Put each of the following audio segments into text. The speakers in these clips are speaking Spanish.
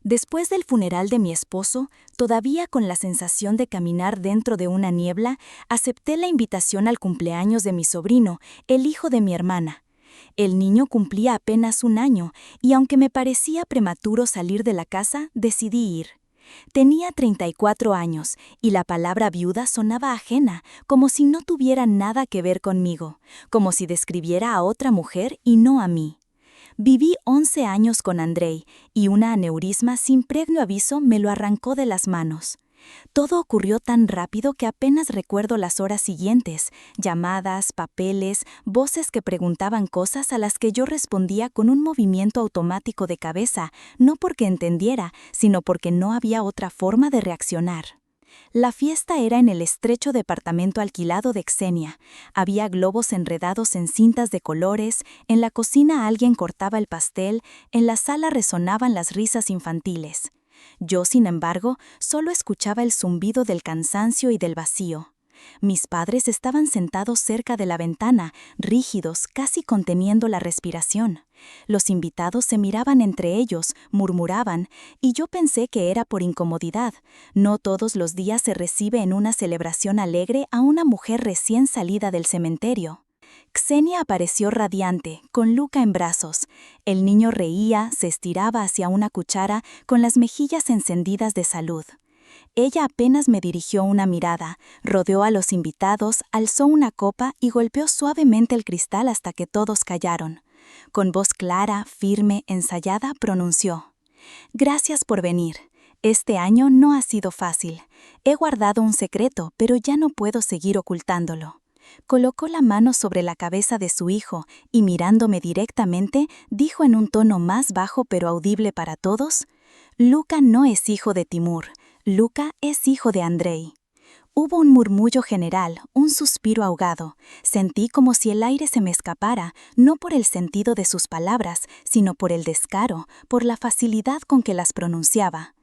Después del funeral de mi esposo, todavía con la sensación de caminar dentro de una niebla, acepté la invitación al cumpleaños de mi sobrino, el hijo de mi hermana. El niño cumplía apenas 1 año, y aunque me parecía prematuro salir de la casa, decidí ir. Tenía 34 años, y la palabra viuda sonaba ajena, como si no tuviera nada que ver conmigo, como si describiera a otra mujer y no a mí. Viví 11 años con Andrei, y una aneurisma sin previo aviso me lo arrancó de las manos. Todo ocurrió tan rápido que apenas recuerdo las horas siguientes, llamadas, papeles, voces que preguntaban cosas a las que yo respondía con un movimiento automático de cabeza, no porque entendiera, sino porque no había otra forma de reaccionar. La fiesta era en el estrecho departamento alquilado de Xenia. Había globos enredados en cintas de colores, en la cocina alguien cortaba el pastel, en la sala resonaban las risas infantiles. Yo, sin embargo, solo escuchaba el zumbido del cansancio y del vacío. Mis padres estaban sentados cerca de la ventana, rígidos, casi conteniendo la respiración. Los invitados se miraban entre ellos, murmuraban, y yo pensé que era por incomodidad. No todos los días se recibe en una celebración alegre a una mujer recién salida del cementerio. Xenia apareció radiante, con Luca en brazos. El niño reía, se estiraba hacia una cuchara, con las mejillas encendidas de salud. Ella apenas me dirigió una mirada, rodeó a los invitados, alzó una copa y golpeó suavemente el cristal hasta que todos callaron. Con voz clara, firme, ensayada, pronunció: «Gracias por venir. Este año no ha sido fácil. He guardado un secreto, pero ya no puedo seguir ocultándolo». Colocó la mano sobre la cabeza de su hijo y, mirándome directamente, dijo en un tono más bajo pero audible para todos: «Luca no es hijo de Timur. Luca es hijo de Andrei». Hubo un murmullo general, un suspiro ahogado. Sentí como si el aire se me escapara, no por el sentido de sus palabras, sino por el descaro, por la facilidad con que las pronunciaba.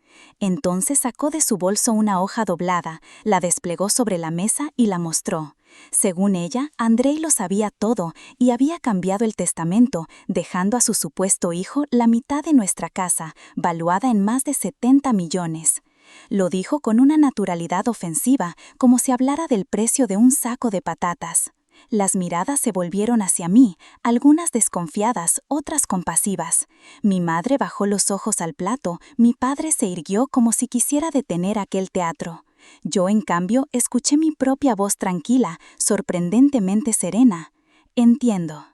Entonces sacó de su bolso una hoja doblada, la desplegó sobre la mesa y la mostró. Según ella, Andrei lo sabía todo y había cambiado el testamento, dejando a su supuesto hijo la mitad de nuestra casa, valuada en más de 70 millones. Lo dijo con una naturalidad ofensiva, como si hablara del precio de un saco de patatas. Las miradas se volvieron hacia mí, algunas desconfiadas, otras compasivas. Mi madre bajó los ojos al plato, mi padre se irguió como si quisiera detener aquel teatro. Yo, en cambio, escuché mi propia voz tranquila, sorprendentemente serena. «Entiendo».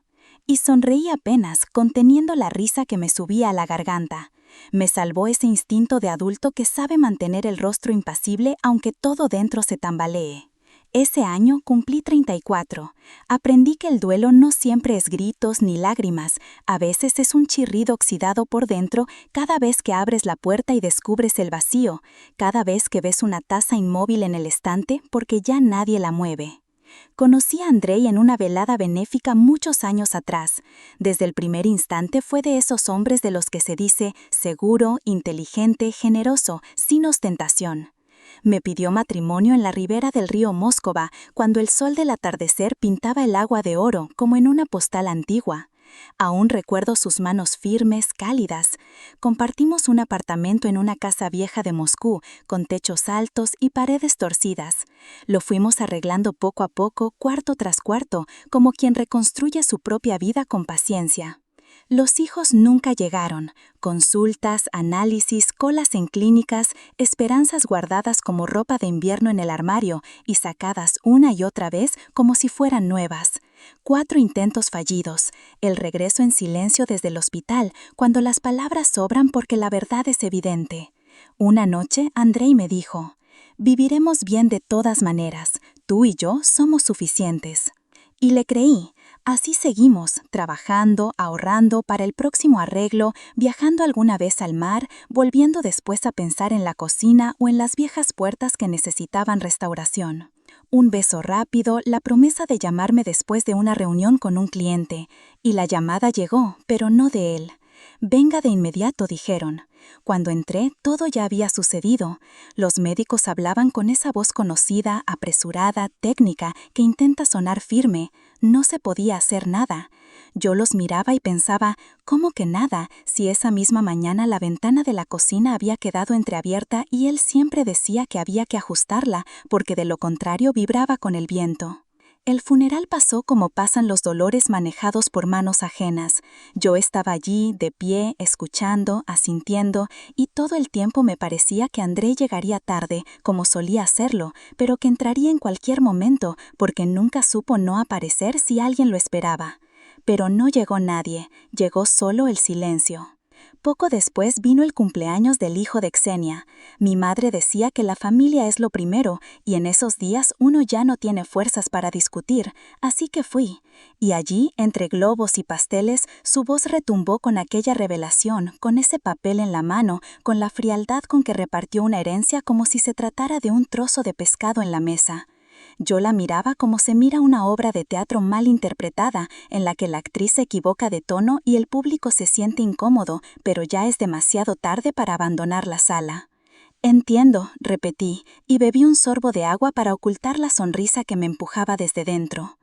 Y sonreí apenas, conteniendo la risa que me subía a la garganta. Me salvó ese instinto de adulto que sabe mantener el rostro impasible aunque todo dentro se tambalee. Ese año cumplí 34. Aprendí que el duelo no siempre es gritos ni lágrimas, a veces es un chirrido oxidado por dentro cada vez que abres la puerta y descubres el vacío, cada vez que ves una taza inmóvil en el estante porque ya nadie la mueve. Conocí a Andrei en una velada benéfica muchos años atrás. Desde el primer instante fue de esos hombres de los que se dice seguro, inteligente, generoso, sin ostentación. Me pidió matrimonio en la ribera del río Móscova, cuando el sol del atardecer pintaba el agua de oro como en una postal antigua. Aún recuerdo sus manos firmes, cálidas. Compartimos un apartamento en una casa vieja de Moscú, con techos altos y paredes torcidas. Lo fuimos arreglando poco a poco, cuarto tras cuarto, como quien reconstruye su propia vida con paciencia. Los hijos nunca llegaron. Consultas, análisis, colas en clínicas, esperanzas guardadas como ropa de invierno en el armario y sacadas una y otra vez como si fueran nuevas. 4 intentos fallidos, el regreso en silencio desde el hospital, cuando las palabras sobran porque la verdad es evidente. Una noche, Andrei me dijo: «Viviremos bien de todas maneras, tú y yo somos suficientes». Y le creí. Así seguimos, trabajando, ahorrando para el próximo arreglo, viajando alguna vez al mar, volviendo después a pensar en la cocina o en las viejas puertas que necesitaban restauración. Un beso rápido, la promesa de llamarme después de una reunión con un cliente. Y la llamada llegó, pero no de él. «Venga de inmediato», dijeron. Cuando entré, todo ya había sucedido. Los médicos hablaban con esa voz conocida, apresurada, técnica, que intenta sonar firme. No se podía hacer nada. Yo los miraba y pensaba, ¿cómo que nada? Si esa misma mañana la ventana de la cocina había quedado entreabierta y él siempre decía que había que ajustarla, porque de lo contrario vibraba con el viento. El funeral pasó como pasan los dolores manejados por manos ajenas. Yo estaba allí, de pie, escuchando, asintiendo, y todo el tiempo me parecía que Andrei llegaría tarde, como solía hacerlo, pero que entraría en cualquier momento, porque nunca supo no aparecer si alguien lo esperaba. Pero no llegó nadie, llegó solo el silencio. Poco después vino el cumpleaños del hijo de Xenia. Mi madre decía que la familia es lo primero, y en esos días uno ya no tiene fuerzas para discutir, así que fui. Y allí, entre globos y pasteles, su voz retumbó con aquella revelación, con ese papel en la mano, con la frialdad con que repartió una herencia como si se tratara de un trozo de pescado en la mesa. Yo la miraba como se mira una obra de teatro mal interpretada, en la que la actriz se equivoca de tono y el público se siente incómodo, pero ya es demasiado tarde para abandonar la sala. Entiendo, repetí, y bebí un sorbo de agua para ocultar la sonrisa que me empujaba desde dentro.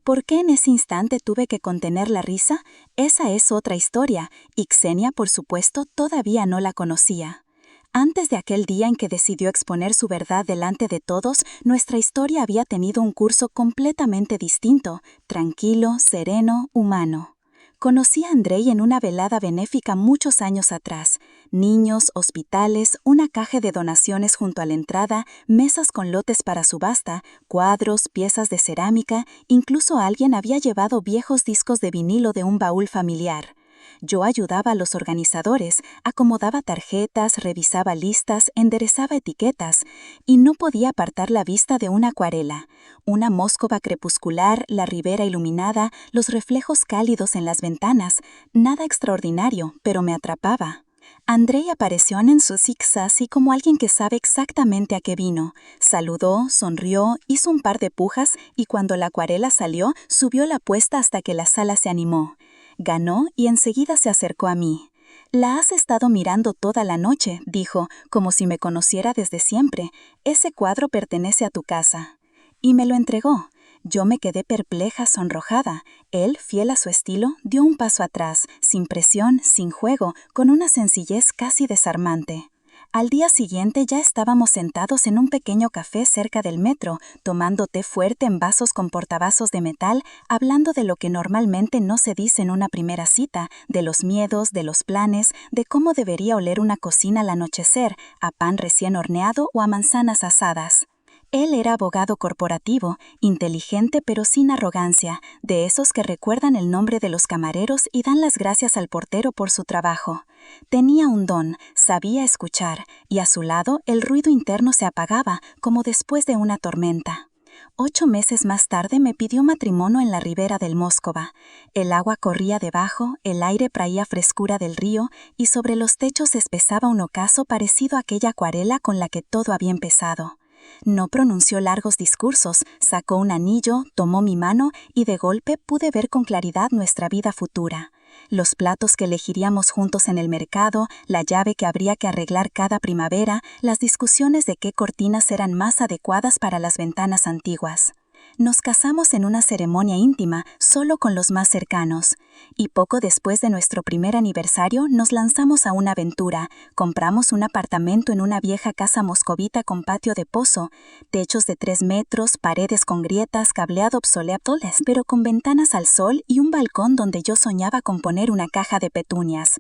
¿Por qué en ese instante tuve que contener la risa? Esa es otra historia, y Xenia, por supuesto, todavía no la conocía. Antes de aquel día en que decidió exponer su verdad delante de todos, nuestra historia había tenido un curso completamente distinto, tranquilo, sereno, humano. Conocí a Andrei en una velada benéfica muchos años atrás. Niños, hospitales, una caja de donaciones junto a la entrada, mesas con lotes para subasta, cuadros, piezas de cerámica, incluso alguien había llevado viejos discos de vinilo de un baúl familiar. Yo ayudaba a los organizadores, acomodaba tarjetas, revisaba listas, enderezaba etiquetas, y no podía apartar la vista de una acuarela. Una Móscova crepuscular, la ribera iluminada, los reflejos cálidos en las ventanas. Nada extraordinario, pero me atrapaba. Andrei apareció en su zigzag así como alguien que sabe exactamente a qué vino. Saludó, sonrió, hizo un par de pujas y cuando la acuarela salió, subió la apuesta hasta que la sala se animó. Ganó y enseguida se acercó a mí. «La has estado mirando toda la noche», dijo, como si me conociera desde siempre. «Ese cuadro pertenece a tu casa». Y me lo entregó. Yo me quedé perpleja, sonrojada. Él, fiel a su estilo, dio un paso atrás, sin presión, sin juego, con una sencillez casi desarmante. Al día siguiente ya estábamos sentados en un pequeño café cerca del metro, tomando té fuerte en vasos con portavasos de metal, hablando de lo que normalmente no se dice en una primera cita, de los miedos, de los planes, de cómo debería oler una cocina al anochecer, a pan recién horneado o a manzanas asadas. Él era abogado corporativo, inteligente pero sin arrogancia, de esos que recuerdan el nombre de los camareros y dan las gracias al portero por su trabajo. Tenía un don, sabía escuchar, y a su lado el ruido interno se apagaba, como después de una tormenta. 8 meses más tarde me pidió matrimonio en la ribera del Móscova. El agua corría debajo, el aire traía frescura del río, y sobre los techos se espesaba un ocaso parecido a aquella acuarela con la que todo había empezado. No pronunció largos discursos, sacó un anillo, tomó mi mano y de golpe pude ver con claridad nuestra vida futura. Los platos que elegiríamos juntos en el mercado, la llave que habría que arreglar cada primavera, las discusiones de qué cortinas eran más adecuadas para las ventanas antiguas. Nos casamos en una ceremonia íntima, solo con los más cercanos. Y poco después de nuestro primer aniversario nos lanzamos a una aventura. Compramos un apartamento en una vieja casa moscovita con patio de pozo, techos de 3 metros, paredes con grietas, cableado obsoleto, pero con ventanas al sol y un balcón donde yo soñaba con poner una caja de petunias.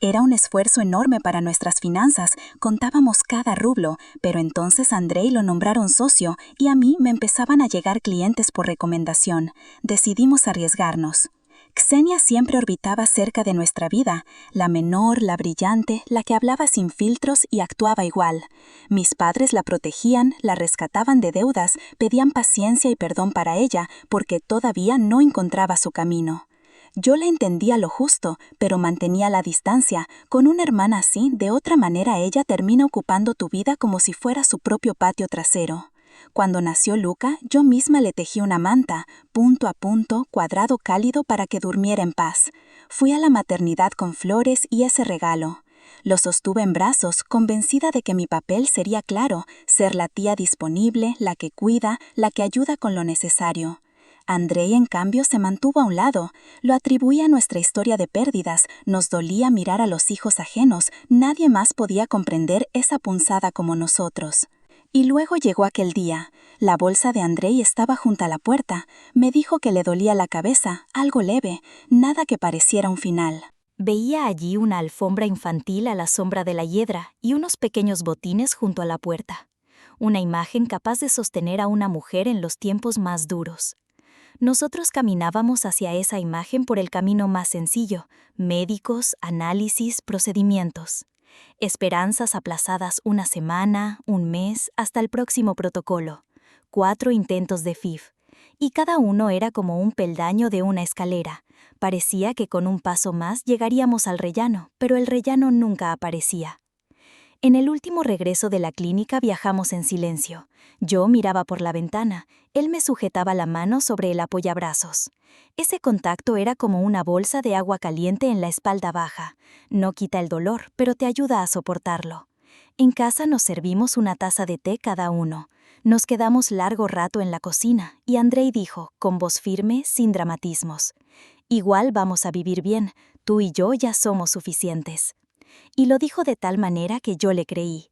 Era un esfuerzo enorme para nuestras finanzas, contábamos cada rublo, pero entonces a Andrei lo nombraron socio y a mí me empezaban a llegar clientes por recomendación. Decidimos arriesgarnos. Xenia siempre orbitaba cerca de nuestra vida, la menor, la brillante, la que hablaba sin filtros y actuaba igual. Mis padres la protegían, la rescataban de deudas, pedían paciencia y perdón para ella, porque todavía no encontraba su camino. Yo la entendía lo justo, pero mantenía la distancia. Con una hermana así, de otra manera ella termina ocupando tu vida como si fuera su propio patio trasero. Cuando nació Luca, yo misma le tejí una manta, punto a punto, cuadrado cálido para que durmiera en paz. Fui a la maternidad con flores y ese regalo. Lo sostuve en brazos, convencida de que mi papel sería claro, ser la tía disponible, la que cuida, la que ayuda con lo necesario. Andrei, en cambio, se mantuvo a un lado. Lo atribuía a nuestra historia de pérdidas. Nos dolía mirar a los hijos ajenos. Nadie más podía comprender esa punzada como nosotros. Y luego llegó aquel día. La bolsa de Andrei estaba junto a la puerta. Me dijo que le dolía la cabeza, algo leve, nada que pareciera un final. Veía allí una alfombra infantil a la sombra de la hiedra y unos pequeños botines junto a la puerta. Una imagen capaz de sostener a una mujer en los tiempos más duros. Nosotros caminábamos hacia esa imagen por el camino más sencillo: médicos, análisis, procedimientos. Esperanzas aplazadas una semana, un mes, hasta el próximo protocolo. 4 intentos de FIV. Y cada uno era como un peldaño de una escalera. Parecía que con un paso más llegaríamos al rellano, pero el rellano nunca aparecía. En el último regreso de la clínica viajamos en silencio. Yo miraba por la ventana, él me sujetaba la mano sobre el apoyabrazos. Ese contacto era como una bolsa de agua caliente en la espalda baja. No quita el dolor, pero te ayuda a soportarlo. En casa nos servimos una taza de té cada uno. Nos quedamos largo rato en la cocina y Andrei dijo, con voz firme, sin dramatismos: «Igual vamos a vivir bien, tú y yo ya somos suficientes». Y lo dijo de tal manera que yo le creí.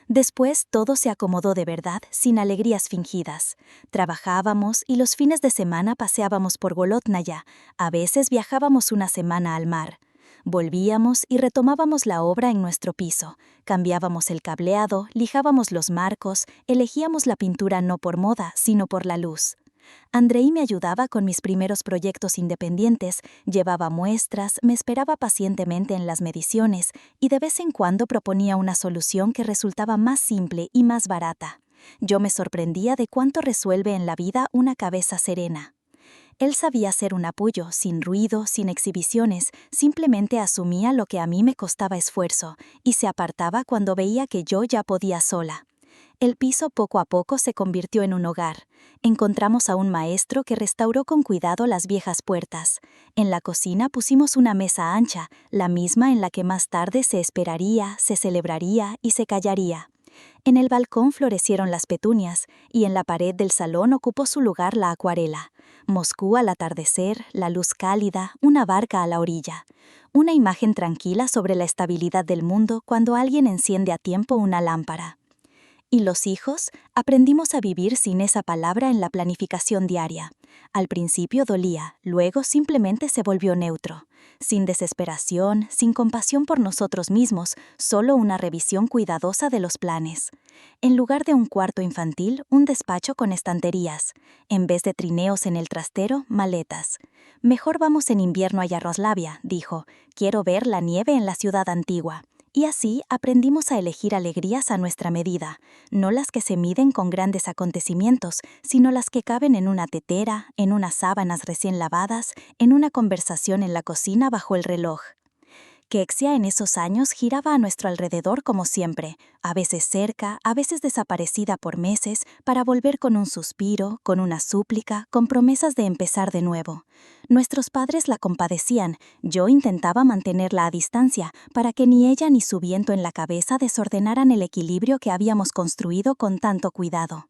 Después todo se acomodó de verdad, sin alegrías fingidas. Trabajábamos y los fines de semana paseábamos por Bolotnaya. A veces viajábamos una semana al mar. Volvíamos y retomábamos la obra en nuestro piso. Cambiábamos el cableado, lijábamos los marcos, elegíamos la pintura no por moda, sino por la luz. Andrei me ayudaba con mis primeros proyectos independientes, llevaba muestras, me esperaba pacientemente en las mediciones y de vez en cuando proponía una solución que resultaba más simple y más barata. Yo me sorprendía de cuánto resuelve en la vida una cabeza serena. Él sabía ser un apoyo, sin ruido, sin exhibiciones, simplemente asumía lo que a mí me costaba esfuerzo y se apartaba cuando veía que yo ya podía sola. El piso poco a poco se convirtió en un hogar. Encontramos a un maestro que restauró con cuidado las viejas puertas. En la cocina pusimos una mesa ancha, la misma en la que más tarde se esperaría, se celebraría y se callaría. En el balcón florecieron las petunias y en la pared del salón ocupó su lugar la acuarela. Moscú al atardecer, la luz cálida, una barca a la orilla. Una imagen tranquila sobre la estabilidad del mundo cuando alguien enciende a tiempo una lámpara. ¿Y los hijos? Aprendimos a vivir sin esa palabra en la planificación diaria. Al principio dolía, luego simplemente se volvió neutro. Sin desesperación, sin compasión por nosotros mismos, solo una revisión cuidadosa de los planes. En lugar de un cuarto infantil, un despacho con estanterías. En vez de trineos en el trastero, maletas. «Mejor vamos en invierno a Yaroslavia», dijo. «Quiero ver la nieve en la ciudad antigua». Y así aprendimos a elegir alegrías a nuestra medida, no las que se miden con grandes acontecimientos, sino las que caben en una tetera, en unas sábanas recién lavadas, en una conversación en la cocina bajo el reloj. Kexia en esos años giraba a nuestro alrededor como siempre, a veces cerca, a veces desaparecida por meses, para volver con un suspiro, con una súplica, con promesas de empezar de nuevo. Nuestros padres la compadecían, yo intentaba mantenerla a distancia, para que ni ella ni su viento en la cabeza desordenaran el equilibrio que habíamos construido con tanto cuidado.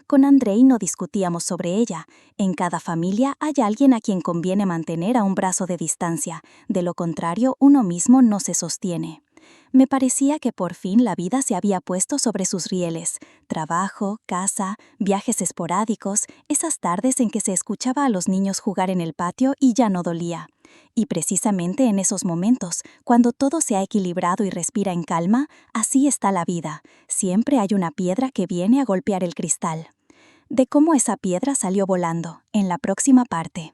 Con Andrei no discutíamos sobre ella. En cada familia hay alguien a quien conviene mantener a un brazo de distancia, de lo contrario uno mismo no se sostiene. Me parecía que por fin la vida se había puesto sobre sus rieles. Trabajo, casa, viajes esporádicos, esas tardes en que se escuchaba a los niños jugar en el patio y ya no dolía. Y precisamente en esos momentos, cuando todo se ha equilibrado y respira en calma, así está la vida. Siempre hay una piedra que viene a golpear el cristal. De cómo esa piedra salió volando, en la próxima parte.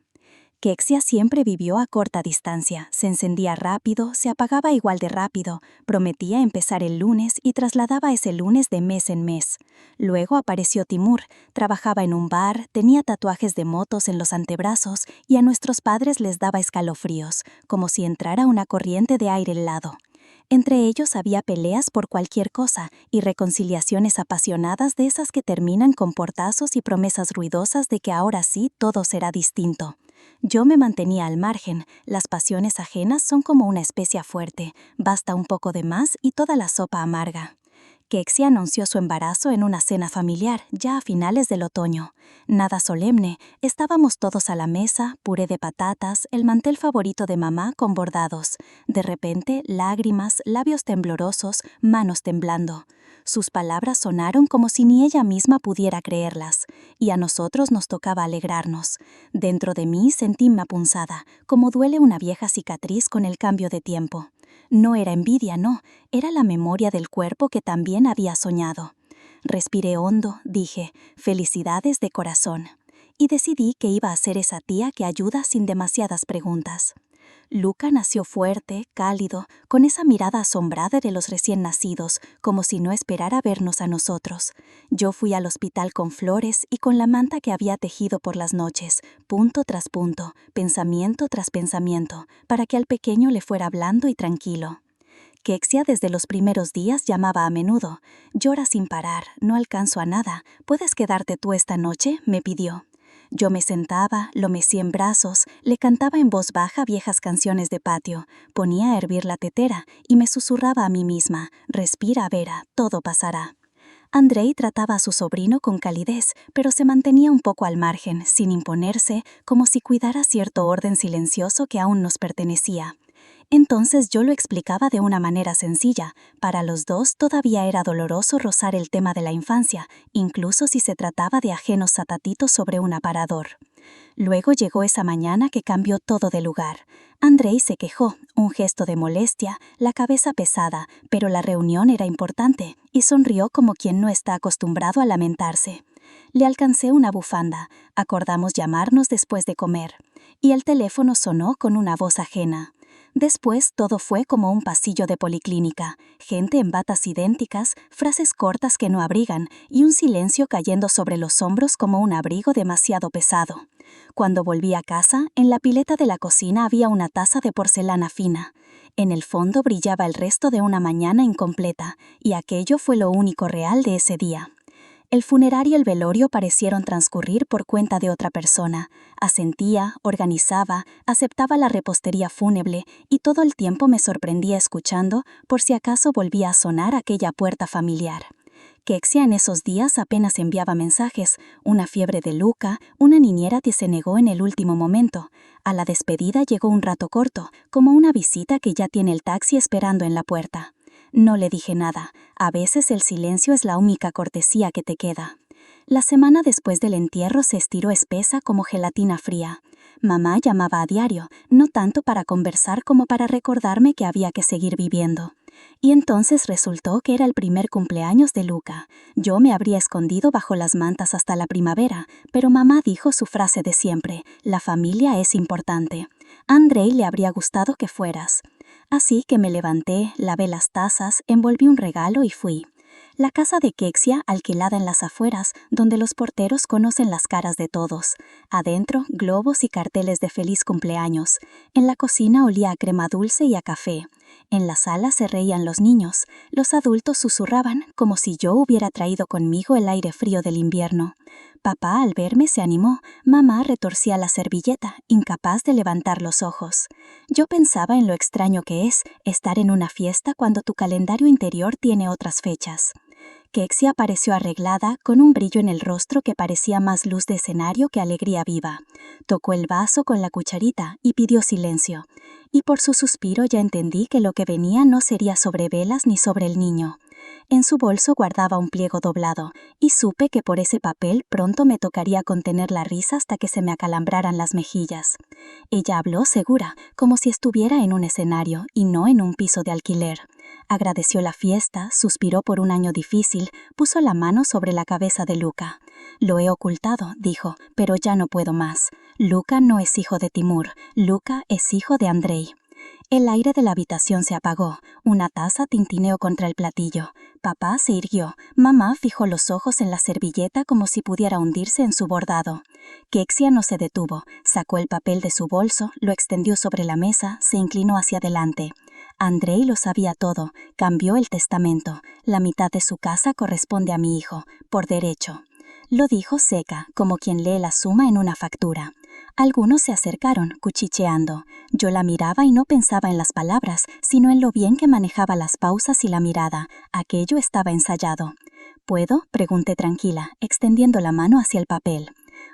Kexia siempre vivió a corta distancia, se encendía rápido, se apagaba igual de rápido, prometía empezar el lunes y trasladaba ese lunes de mes en mes. Luego apareció Timur, trabajaba en un bar, tenía tatuajes de motos en los antebrazos y a nuestros padres les daba escalofríos, como si entrara una corriente de aire helado. Entre ellos había peleas por cualquier cosa y reconciliaciones apasionadas de esas que terminan con portazos y promesas ruidosas de que ahora sí todo será distinto. Yo me mantenía al margen, las pasiones ajenas son como una especia fuerte, basta un poco de más y toda la sopa amarga. Kexia anunció su embarazo en una cena familiar, ya a finales del otoño. Nada solemne, estábamos todos a la mesa, puré de patatas, el mantel favorito de mamá con bordados. De repente, lágrimas, labios temblorosos, manos temblando. Sus palabras sonaron como si ni ella misma pudiera creerlas, y a nosotros nos tocaba alegrarnos. Dentro de mí sentíme punzada, como duele una vieja cicatriz con el cambio de tiempo. No era envidia, no, era la memoria del cuerpo que también había soñado. Respiré hondo, dije, felicidades de corazón. Y decidí que iba a ser esa tía que ayuda sin demasiadas preguntas. Luca nació fuerte, cálido, con esa mirada asombrada de los recién nacidos, como si no esperara vernos a nosotros. Yo fui al hospital con flores y con la manta que había tejido por las noches, punto tras punto, pensamiento tras pensamiento, para que al pequeño le fuera blando y tranquilo. Kexia desde los primeros días llamaba a menudo. Llora sin parar, no alcanzo a nada. ¿Puedes quedarte tú esta noche?, me pidió. Yo me sentaba, lo mecía en brazos, le cantaba en voz baja viejas canciones de patio, ponía a hervir la tetera y me susurraba a mí misma, respira, Vera, todo pasará. Andrei trataba a su sobrino con calidez, pero se mantenía un poco al margen, sin imponerse, como si cuidara cierto orden silencioso que aún nos pertenecía. Entonces yo lo explicaba de una manera sencilla. Para los dos todavía era doloroso rozar el tema de la infancia, incluso si se trataba de ajenos satatitos sobre un aparador. Luego llegó esa mañana que cambió todo de lugar. Andrei se quejó, un gesto de molestia, la cabeza pesada, pero la reunión era importante, y sonrió como quien no está acostumbrado a lamentarse. Le alcancé una bufanda, acordamos llamarnos después de comer, y el teléfono sonó con una voz ajena. Después todo fue como un pasillo de policlínica, gente en batas idénticas, frases cortas que no abrigan y un silencio cayendo sobre los hombros como un abrigo demasiado pesado. Cuando volví a casa, en la pileta de la cocina había una taza de porcelana fina. En el fondo brillaba el resto de una mañana incompleta, y aquello fue lo único real de ese día. El funerario y el velorio parecieron transcurrir por cuenta de otra persona. Asentía, organizaba, aceptaba la repostería fúnebre y todo el tiempo me sorprendía escuchando por si acaso volvía a sonar aquella puerta familiar. Kexia en esos días apenas enviaba mensajes, una fiebre de Luca, una niñera que se negó en el último momento. A la despedida llegó un rato corto, como una visita que ya tiene el taxi esperando en la puerta. No le dije nada. A veces el silencio es la única cortesía que te queda. La semana después del entierro se estiró espesa como gelatina fría. Mamá llamaba a diario, no tanto para conversar como para recordarme que había que seguir viviendo. Y entonces resultó que era el primer cumpleaños de Luca. Yo me habría escondido bajo las mantas hasta la primavera, pero mamá dijo su frase de siempre, la familia es importante. A Andrei le habría gustado que fueras. Así que me levanté, lavé las tazas, envolví un regalo y fui. La casa de Kexia, alquilada en las afueras, donde los porteros conocen las caras de todos. Adentro, globos y carteles de feliz cumpleaños. En la cocina olía a crema dulce y a café. En la sala se reían los niños. Los adultos susurraban, como si yo hubiera traído conmigo el aire frío del invierno. Papá, al verme, se animó. Mamá retorcía la servilleta, incapaz de levantar los ojos. Yo pensaba en lo extraño que es estar en una fiesta cuando tu calendario interior tiene otras fechas. Kexia apareció arreglada, con un brillo en el rostro que parecía más luz de escenario que alegría viva. Tocó el vaso con la cucharita y pidió silencio. Y por su suspiro ya entendí que lo que venía no sería sobre velas ni sobre el niño. En su bolso guardaba un pliego doblado, y supe que por ese papel pronto me tocaría contener la risa hasta que se me acalambraran las mejillas. Ella habló segura, como si estuviera en un escenario y no en un piso de alquiler. Agradeció la fiesta, suspiró por un año difícil, puso la mano sobre la cabeza de Luca. Lo he ocultado, dijo, pero ya no puedo más. Luca no es hijo de Timur, Luca es hijo de Andrei. El aire de la habitación se apagó, una taza tintineó contra el platillo. Papá se irguió, mamá fijó los ojos en la servilleta como si pudiera hundirse en su bordado. Kexia no se detuvo, sacó el papel de su bolso, lo extendió sobre la mesa, se inclinó hacia adelante. Andrei lo sabía todo, cambió el testamento. La mitad de su casa corresponde a mi hijo, por derecho. Lo dijo seca, como quien lee la suma en una factura. Algunos se acercaron, cuchicheando. Yo la miraba y no pensaba en las palabras, sino en lo bien que manejaba las pausas y la mirada. Aquello estaba ensayado. ¿Puedo?, pregunté tranquila, extendiendo la mano hacia el papel.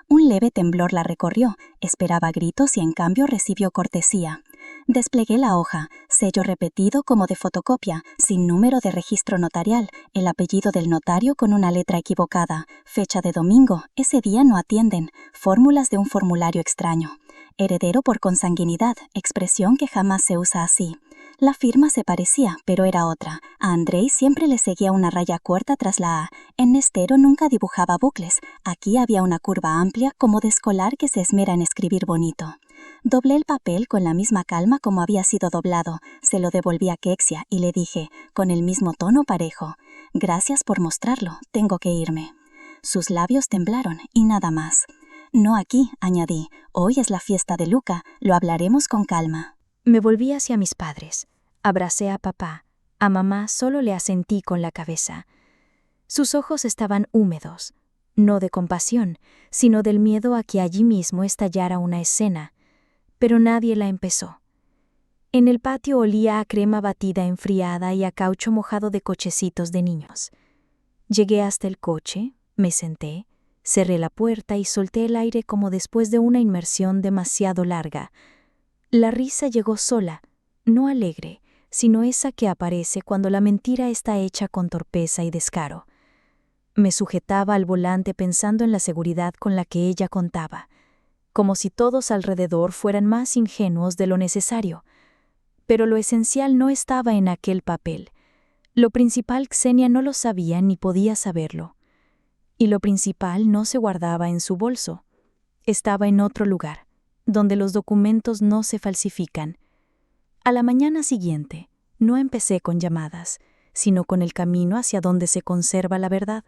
Un leve temblor la recorrió, esperaba gritos y en cambio recibió cortesía. Desplegué la hoja, sello repetido como de fotocopia, sin número de registro notarial, el apellido del notario con una letra equivocada, fecha de domingo, ese día no atienden, fórmulas de un formulario extraño. Heredero por consanguinidad, expresión que jamás se usa así. La firma se parecía, pero era otra. A Andrei siempre le seguía una raya corta tras la A. En Nestero nunca dibujaba bucles. Aquí había una curva amplia como de escolar que se esmera en escribir bonito. Doblé el papel con la misma calma como había sido doblado. Se lo devolví a Kexia y le dije, con el mismo tono parejo: «Gracias por mostrarlo, tengo que irme». Sus labios temblaron y nada más. «No aquí», añadí. «Hoy es la fiesta de Luca, lo hablaremos con calma». Me volví hacia mis padres. Abracé a papá. A mamá solo le asentí con la cabeza. Sus ojos estaban húmedos, no de compasión, sino del miedo a que allí mismo estallara una escena. Pero nadie la empezó. En el patio olía a crema batida enfriada y a caucho mojado de cochecitos de niños. Llegué hasta el coche, me senté, cerré la puerta y solté el aire como después de una inmersión demasiado larga. La risa llegó sola, no alegre, sino esa que aparece cuando la mentira está hecha con torpeza y descaro. Me sujetaba al volante pensando en la seguridad con la que ella contaba, como si todos alrededor fueran más ingenuos de lo necesario. Pero lo esencial no estaba en aquel papel. Lo principal Ksenia no lo sabía ni podía saberlo. Y lo principal no se guardaba en su bolso. Estaba en otro lugar, donde los documentos no se falsifican. A la mañana siguiente, no empecé con llamadas, sino con el camino hacia donde se conserva la verdad.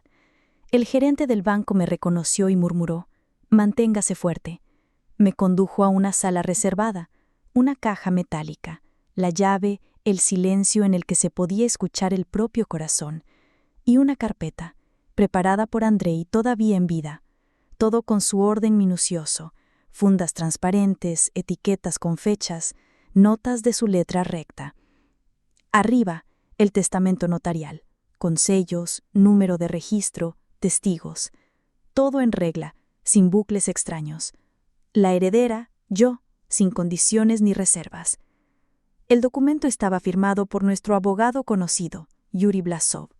El gerente del banco me reconoció y murmuró: «Manténgase fuerte». Me condujo a una sala reservada, una caja metálica, la llave, el silencio en el que se podía escuchar el propio corazón, y una carpeta, preparada por Andrei todavía en vida, todo con su orden minucioso, fundas transparentes, etiquetas con fechas, notas de su letra recta. Arriba, el testamento notarial, con sellos, número de registro, testigos. Todo en regla, sin bucles extraños. La heredera, yo, sin condiciones ni reservas. El documento estaba firmado por nuestro abogado conocido, Yuri Blasov.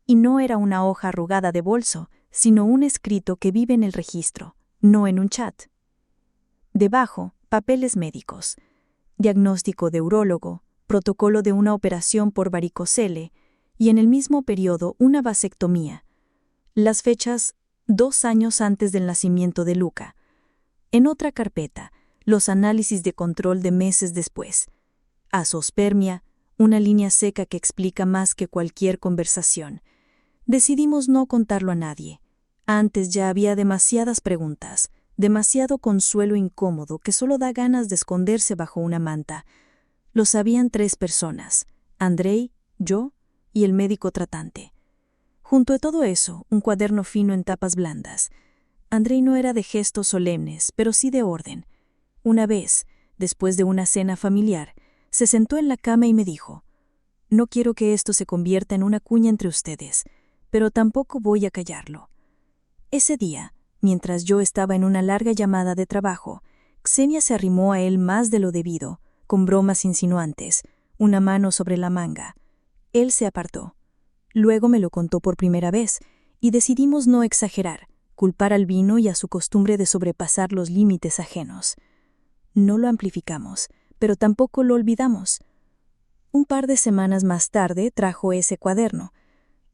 Y no era una hoja arrugada de bolso, sino un escrito que vive en el registro, no en un chat. Debajo, papeles médicos. Diagnóstico de urólogo, protocolo de una operación por varicocele y en el mismo periodo una vasectomía. Las fechas 2 años antes del nacimiento de Luca. En otra carpeta, los análisis de control de meses después. Azospermia, una línea seca que explica más que cualquier conversación. Decidimos no contarlo a nadie. Antes ya había demasiadas preguntas, demasiado consuelo incómodo que solo da ganas de esconderse bajo una manta. Lo sabían 3 personas: Andrei, yo y el médico tratante. Junto a todo eso, un cuaderno fino en tapas blandas. Andrei no era de gestos solemnes, pero sí de orden. Una vez, después de una cena familiar, se sentó en la cama y me dijo: «No quiero que esto se convierta en una cuña entre ustedes, pero tampoco voy a callarlo». Ese día, mientras yo estaba en una larga llamada de trabajo, Ksenia se arrimó a él más de lo debido, con bromas insinuantes, una mano sobre la manga. Él se apartó. Luego me lo contó por primera vez, y decidimos no exagerar, culpar al vino y a su costumbre de sobrepasar los límites ajenos. No lo amplificamos, pero tampoco lo olvidamos. Un par de semanas más tarde trajo ese cuaderno.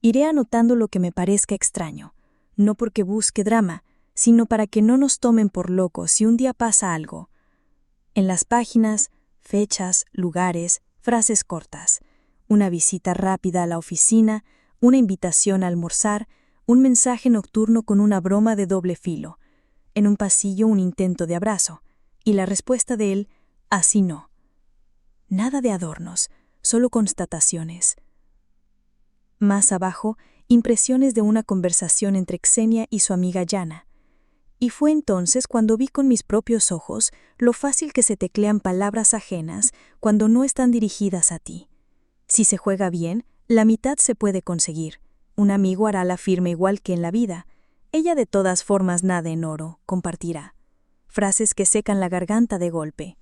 Iré anotando lo que me parezca extraño, no porque busque drama, sino para que no nos tomen por locos si un día pasa algo. En las páginas, fechas, lugares, frases cortas, una visita rápida a la oficina, una invitación a almorzar, un mensaje nocturno con una broma de doble filo, en un pasillo un intento de abrazo, y la respuesta de él: «Así no». Nada de adornos, solo constataciones. Más abajo, impresiones de una conversación entre Ksenia y su amiga Yana. Y fue entonces cuando vi con mis propios ojos lo fácil que se teclean palabras ajenas cuando no están dirigidas a ti. Si se juega bien, la mitad se puede conseguir. Un amigo hará la firma igual que en la vida. Ella de todas formas nada en oro, compartirá. Frases que secan la garganta de golpe.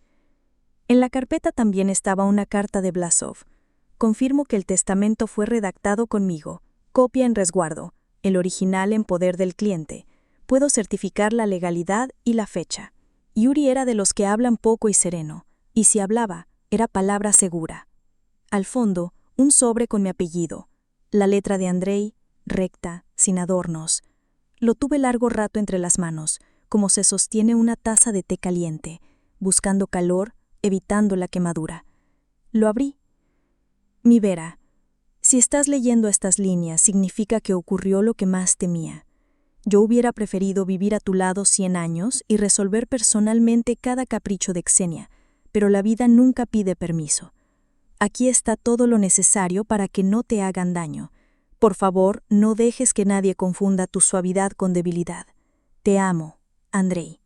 En la carpeta también estaba una carta de Blasov. Confirmo que el testamento fue redactado conmigo, copia en resguardo, el original en poder del cliente. Puedo certificar la legalidad y la fecha. Yuri era de los que hablan poco y sereno, y si hablaba, era palabra segura. Al fondo, un sobre con mi apellido, la letra de Andrei, recta, sin adornos. Lo tuve largo rato entre las manos, como se sostiene una taza de té caliente, buscando calor, evitando la quemadura. Lo abrí. Mi Vera, si estás leyendo estas líneas, significa que ocurrió lo que más temía. Yo hubiera preferido vivir a tu lado 100 años y resolver personalmente cada capricho de Xenia, pero la vida nunca pide permiso. Aquí está todo lo necesario para que no te hagan daño. Por favor, no dejes que nadie confunda tu suavidad con debilidad. Te amo, Andrei.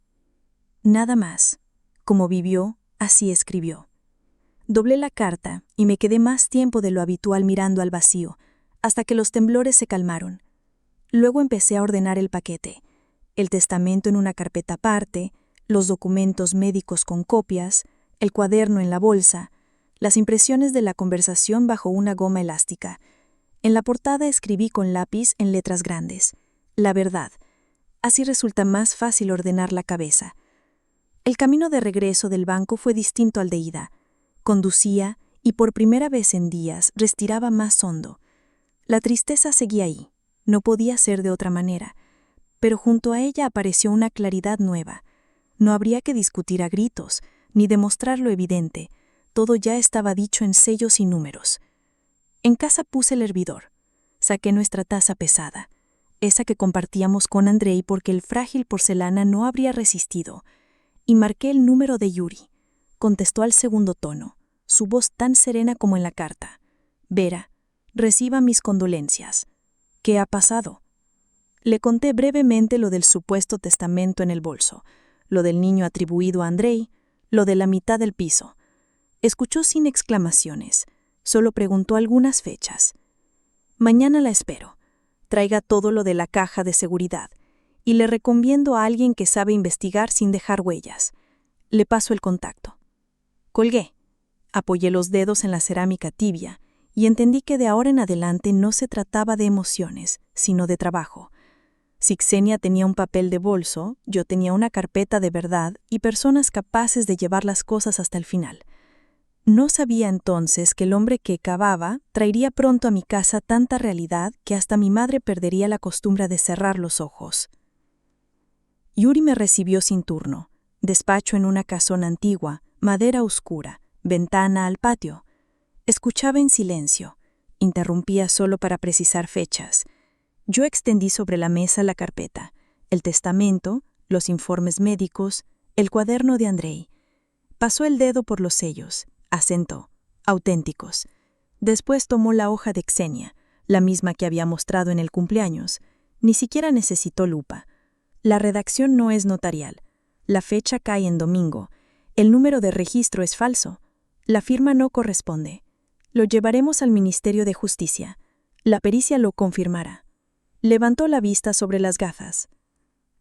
Nada más. Como vivió, así escribió. Doblé la carta y me quedé más tiempo de lo habitual mirando al vacío, hasta que los temblores se calmaron. Luego empecé a ordenar el paquete, el testamento en una carpeta aparte, los documentos médicos con copias, el cuaderno en la bolsa, las impresiones de la conversación bajo una goma elástica. En la portada escribí con lápiz en letras grandes: la verdad. Así resulta más fácil ordenar la cabeza. El camino de regreso del banco fue distinto al de ida. Conducía y por primera vez en días respiraba más hondo. La tristeza seguía ahí. No podía ser de otra manera, pero junto a ella apareció una claridad nueva. No habría que discutir a gritos, ni demostrar lo evidente. Todo ya estaba dicho en sellos y números. En casa puse el hervidor. Saqué nuestra taza pesada, esa que compartíamos con Andrei porque el frágil porcelana no habría resistido, y marqué el número de Yuri. Contestó al segundo tono, su voz tan serena como en la carta. Vera, reciba mis condolencias. ¿Qué ha pasado? Le conté brevemente lo del supuesto testamento en el bolso, lo del niño atribuido a Andrei, lo de la mitad del piso. Escuchó sin exclamaciones, solo preguntó algunas fechas. Mañana la espero. Traiga todo lo de la caja de seguridad, y le recomiendo a alguien que sabe investigar sin dejar huellas. Le paso el contacto. Colgué. Apoyé los dedos en la cerámica tibia, y entendí que de ahora en adelante no se trataba de emociones, sino de trabajo. Si Xenia tenía un papel de bolso, yo tenía una carpeta de verdad y personas capaces de llevar las cosas hasta el final. No sabía entonces que el hombre que cavaba traería pronto a mi casa tanta realidad que hasta mi madre perdería la costumbre de cerrar los ojos. Yuri me recibió sin turno. Despacho en una casona antigua, madera oscura, ventana al patio. Escuchaba en silencio. Interrumpía solo para precisar fechas. Yo extendí sobre la mesa la carpeta, el testamento, los informes médicos, el cuaderno de Andrei. Pasó el dedo por los sellos, asentó, auténticos. Después tomó la hoja de Xenia, la misma que había mostrado en el cumpleaños. Ni siquiera necesitó lupa. La redacción no es notarial. La fecha cae en domingo. El número de registro es falso. La firma no corresponde. Lo llevaremos al Ministerio de Justicia. La pericia lo confirmará. Levantó la vista sobre las gafas.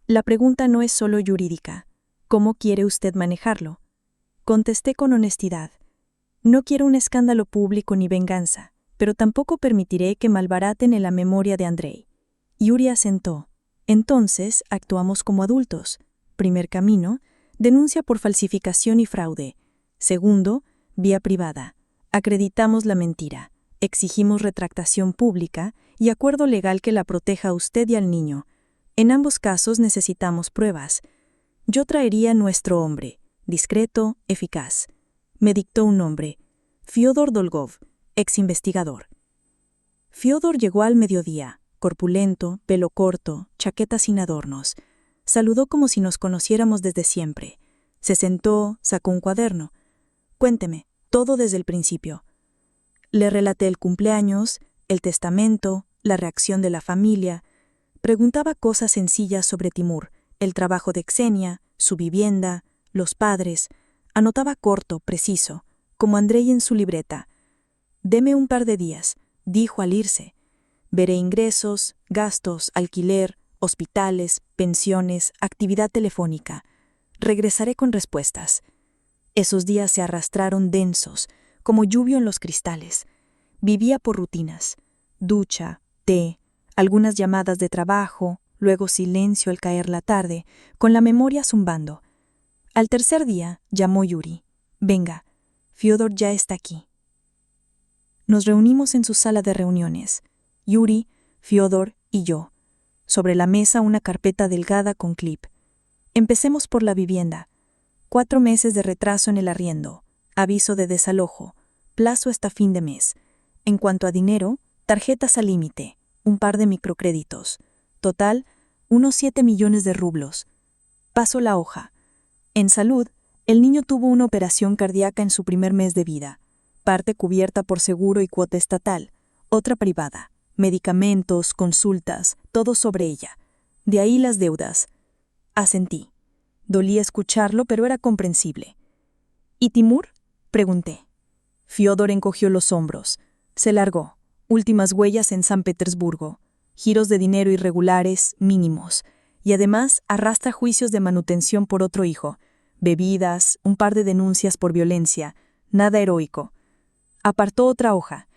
La pregunta no es solo jurídica. ¿Cómo quiere usted manejarlo? Contesté con honestidad. No quiero un escándalo público ni venganza, pero tampoco permitiré que malbaraten en la memoria de Andrei. Yuri asentó. Entonces, actuamos como adultos. Primer camino, denuncia por falsificación y fraude. Segundo, vía privada. Acreditamos la mentira, exigimos retractación pública y acuerdo legal que la proteja a usted y al niño. En ambos casos necesitamos pruebas. Yo traería nuestro hombre, discreto, eficaz. Me dictó un nombre, Fyodor Dolgov, ex investigador. Fyodor llegó al mediodía, corpulento, pelo corto, chaqueta sin adornos. Saludó como si nos conociéramos desde siempre. Se sentó, sacó un cuaderno. Cuénteme, todo desde el principio. Le relaté el cumpleaños, el testamento, la reacción de la familia. Preguntaba cosas sencillas sobre Timur, el trabajo de Xenia, su vivienda, los padres. Anotaba corto, preciso, como Andrei en su libreta. «Deme un par de días», dijo al irse. «Veré ingresos, gastos, alquiler, hospitales, pensiones, actividad telefónica. Regresaré con respuestas». Esos días se arrastraron densos, como lluvia en los cristales. Vivía por rutinas. Ducha, té, algunas llamadas de trabajo, luego silencio al caer la tarde, con la memoria zumbando. Al tercer día llamó Yuri. «Venga, Fiodor ya está aquí». Nos reunimos en su sala de reuniones. Yuri, Fiodor y yo. Sobre la mesa una carpeta delgada con clip. Empecemos por la vivienda. 4 meses de retraso en el arriendo. Aviso de desalojo. Plazo hasta fin de mes. En cuanto a dinero, tarjetas al límite. Un par de microcréditos. Total, unos 7 millones de rublos. Paso la hoja. En salud, el niño tuvo una operación cardíaca en su primer mes de vida. Parte cubierta por seguro y cuota estatal. Otra privada. Medicamentos, consultas, todo sobre ella. De ahí las deudas. Asentí. Dolía escucharlo, pero era comprensible. «¿Y Timur?», pregunté. Fiodor encogió los hombros. Se largó. Últimas huellas en San Petersburgo. Giros de dinero irregulares, mínimos. Y además arrastra juicios de manutención por otro hijo. Bebidas, un par de denuncias por violencia. Nada heroico. Apartó otra hoja.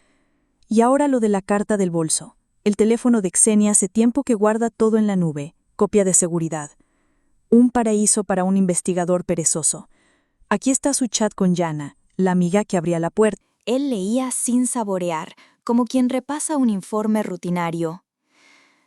«Y ahora lo de la carta del bolso. El teléfono de Xenia hace tiempo que guarda todo en la nube. Copia de seguridad. Un paraíso para un investigador perezoso. Aquí está su chat con Yana, la amiga que abría la puerta». Él leía sin saborear, como quien repasa un informe rutinario.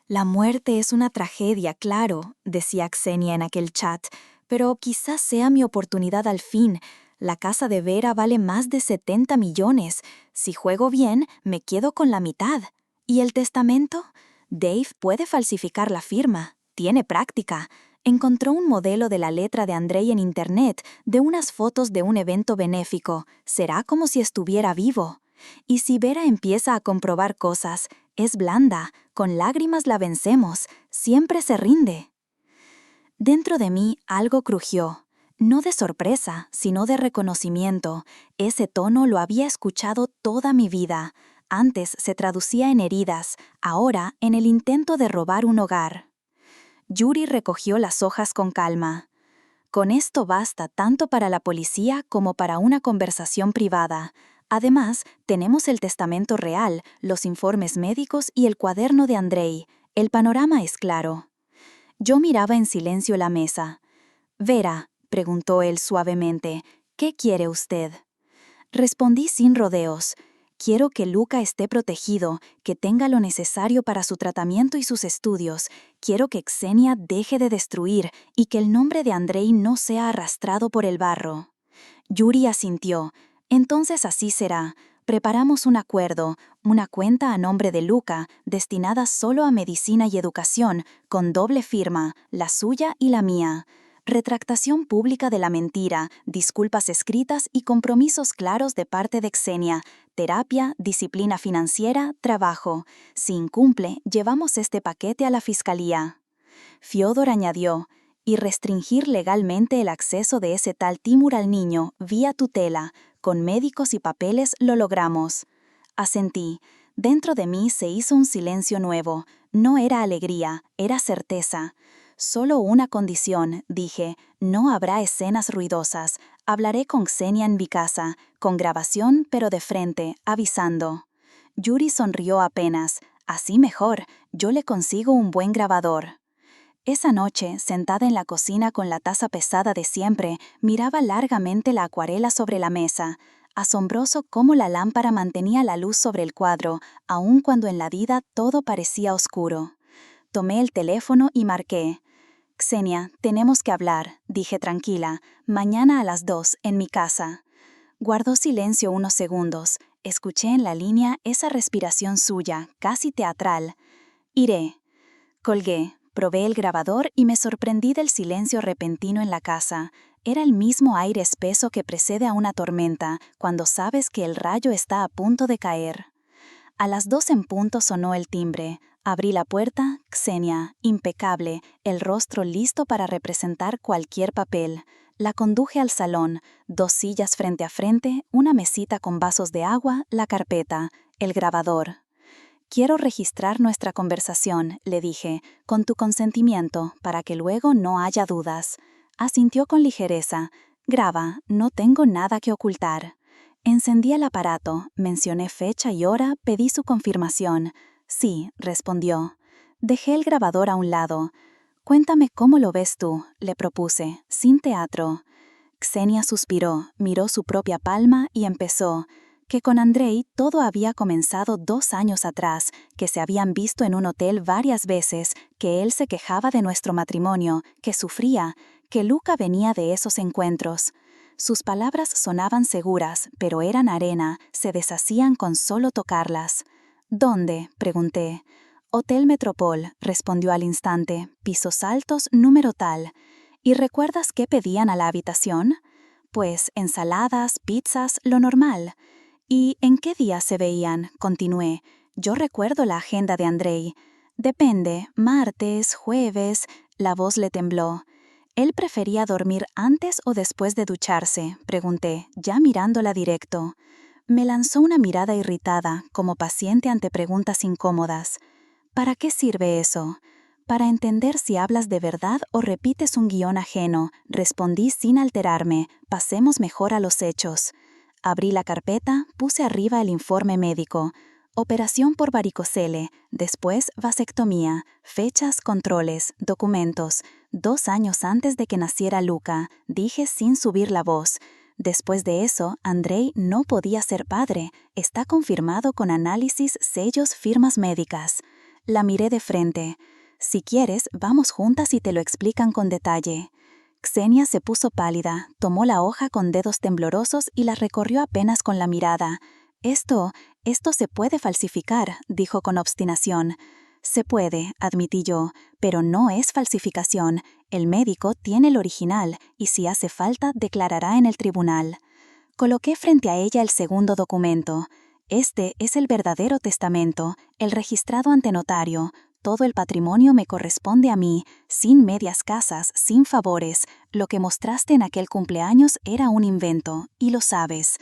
«La muerte es una tragedia, claro», decía Xenia en aquel chat, «pero quizás sea mi oportunidad al fin. La casa de Vera vale más de 70 millones. Si juego bien, me quedo con la mitad. ¿Y el testamento? Dave puede falsificar la firma. Tiene práctica. Encontró un modelo de la letra de Andrei en internet, de unas fotos de un evento benéfico. Será como si estuviera vivo. Y si Vera empieza a comprobar cosas, es blanda. Con lágrimas la vencemos. Siempre se rinde». Dentro de mí algo crujió. No de sorpresa, sino de reconocimiento. Ese tono lo había escuchado toda mi vida. Antes se traducía en heridas, ahora en el intento de robar un hogar. Yuri recogió las hojas con calma. «Con esto basta tanto para la policía como para una conversación privada. Además, tenemos el testamento real, los informes médicos y el cuaderno de Andrei. El panorama es claro». Yo miraba en silencio la mesa. «Vera», preguntó él suavemente, «¿qué quiere usted?». Respondí sin rodeos. «Quiero que Luca esté protegido, que tenga lo necesario para su tratamiento y sus estudios. Quiero que Xenia deje de destruir y que el nombre de Andrei no sea arrastrado por el barro». Yuri asintió. «Entonces así será. Preparamos un acuerdo, una cuenta a nombre de Luca, destinada solo a medicina y educación, con doble firma, la suya y la mía. Retractación pública de la mentira, disculpas escritas y compromisos claros de parte de Xenia, terapia, disciplina financiera, trabajo. Si incumple, llevamos este paquete a la fiscalía». Fiodor añadió, «y restringir legalmente el acceso de ese tal Timur al niño, vía tutela. Con médicos y papeles lo logramos». Asentí. Dentro de mí se hizo un silencio nuevo. No era alegría, era certeza. «Solo una condición», dije, «no habrá escenas ruidosas. Hablaré con Xenia en mi casa, con grabación pero de frente, avisando». Yuri sonrió apenas. «Así mejor, yo le consigo un buen grabador». Esa noche, sentada en la cocina con la taza pesada de siempre, miraba largamente la acuarela sobre la mesa. Asombroso cómo la lámpara mantenía la luz sobre el cuadro, aun cuando en la vida todo parecía oscuro. Tomé el teléfono y marqué. «Xenia, tenemos que hablar», dije tranquila. «Mañana a las 2, en mi casa». Guardó silencio unos segundos. Escuché en la línea esa respiración suya, casi teatral. «Iré». Colgué. Probé el grabador y me sorprendí del silencio repentino en la casa. Era el mismo aire espeso que precede a una tormenta, cuando sabes que el rayo está a punto de caer. A las 2 en punto sonó el timbre. Abrí la puerta, Ksenia, impecable, el rostro listo para representar cualquier papel. La conduje al salón, 2 sillas frente a frente, una mesita con vasos de agua, la carpeta, el grabador. «Quiero registrar nuestra conversación», le dije, «con tu consentimiento, para que luego no haya dudas». Asintió con ligereza. «Graba, no tengo nada que ocultar». Encendí el aparato, mencioné fecha y hora, pedí su confirmación. «Sí», respondió. Dejé el grabador a un lado. «Cuéntame cómo lo ves tú», le propuse, sin teatro. Ksenia suspiró, miró su propia palma y empezó. Que con Andrei todo había comenzado 2 años atrás, que se habían visto en un hotel varias veces, que él se quejaba de nuestro matrimonio, que sufría, que Luca venía de esos encuentros. Sus palabras sonaban seguras, pero eran arena, se deshacían con solo tocarlas. «¿Dónde?», pregunté. «Hotel Metropol», respondió al instante, «pisos altos, número tal». «¿Y recuerdas qué pedían a la habitación?» «Pues ensaladas, pizzas, lo normal». «¿Y en qué días se veían?», continué. «Yo recuerdo la agenda de Andrei. Depende, martes, jueves». La voz le tembló. «¿Él prefería dormir antes o después de ducharse?», pregunté, ya mirándola directo. Me lanzó una mirada irritada, como paciente ante preguntas incómodas. «¿Para qué sirve eso?» «Para entender si hablas de verdad o repites un guión ajeno», respondí sin alterarme. «Pasemos mejor a los hechos». Abrí la carpeta, puse arriba el informe médico. Operación por varicocele, después vasectomía, fechas, controles, documentos. 2 años antes de que naciera Luca, dije sin subir la voz. Después de eso, Andrei no podía ser padre. Está confirmado con análisis, sellos, firmas médicas. La miré de frente. «Si quieres, vamos juntas y te lo explican con detalle». Ksenia se puso pálida, tomó la hoja con dedos temblorosos y la recorrió apenas con la mirada. Esto se puede falsificar», dijo con obstinación. «Se puede», admití yo, «pero no es falsificación. El médico tiene el original y si hace falta declarará en el tribunal». Coloqué frente a ella el segundo documento. «Este es el verdadero testamento, el registrado ante notario. Todo el patrimonio me corresponde a mí, sin medias casas, sin favores. Lo que mostraste en aquel cumpleaños era un invento, y lo sabes».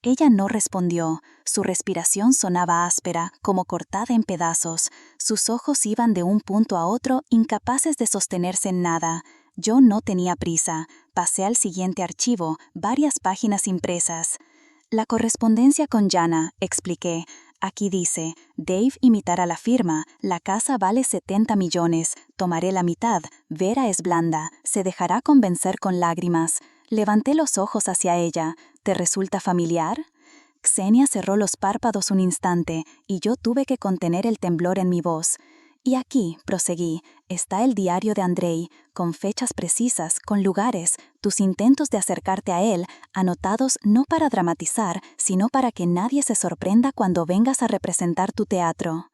Ella no respondió. Su respiración sonaba áspera, como cortada en pedazos. Sus ojos iban de un punto a otro, incapaces de sostenerse en nada. Yo no tenía prisa. Pasé al siguiente archivo, varias páginas impresas. «La correspondencia con Jana», expliqué. «Aquí dice, Dave imitará la firma, la casa vale 70 millones, tomaré la mitad, Vera es blanda, se dejará convencer con lágrimas». Levanté los ojos hacia ella. «¿Te resulta familiar?» Ksenia cerró los párpados un instante, y yo tuve que contener el temblor en mi voz. «Y aquí», proseguí, «está el diario de Andrei, con fechas precisas, con lugares, tus intentos de acercarte a él, anotados no para dramatizar, sino para que nadie se sorprenda cuando vengas a representar tu teatro».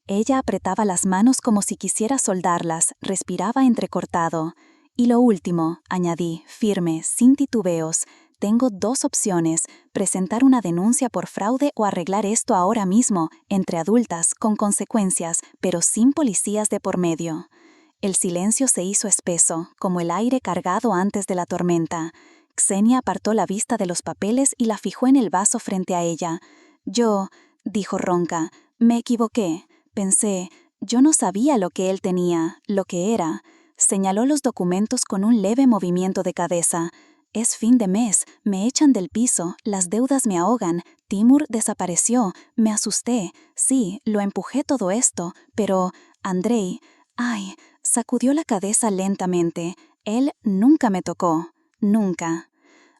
Ella apretaba las manos como si quisiera soldarlas, respiraba entrecortado. «Y lo último», añadí, firme, sin titubeos, «tengo 2 opciones, presentar una denuncia por fraude o arreglar esto ahora mismo, entre adultas, con consecuencias, pero sin policías de por medio». El silencio se hizo espeso, como el aire cargado antes de la tormenta. Ksenia apartó la vista de los papeles y la fijó en el vaso frente a ella. «Yo», dijo ronca, «me equivoqué. Pensé, yo no sabía lo que él tenía, lo que era». Señaló los documentos con un leve movimiento de cabeza. «Es fin de mes, me echan del piso, las deudas me ahogan, Timur desapareció, me asusté, sí, lo empujé todo esto, pero Andrei, ay», sacudió la cabeza lentamente, «él nunca me tocó, nunca».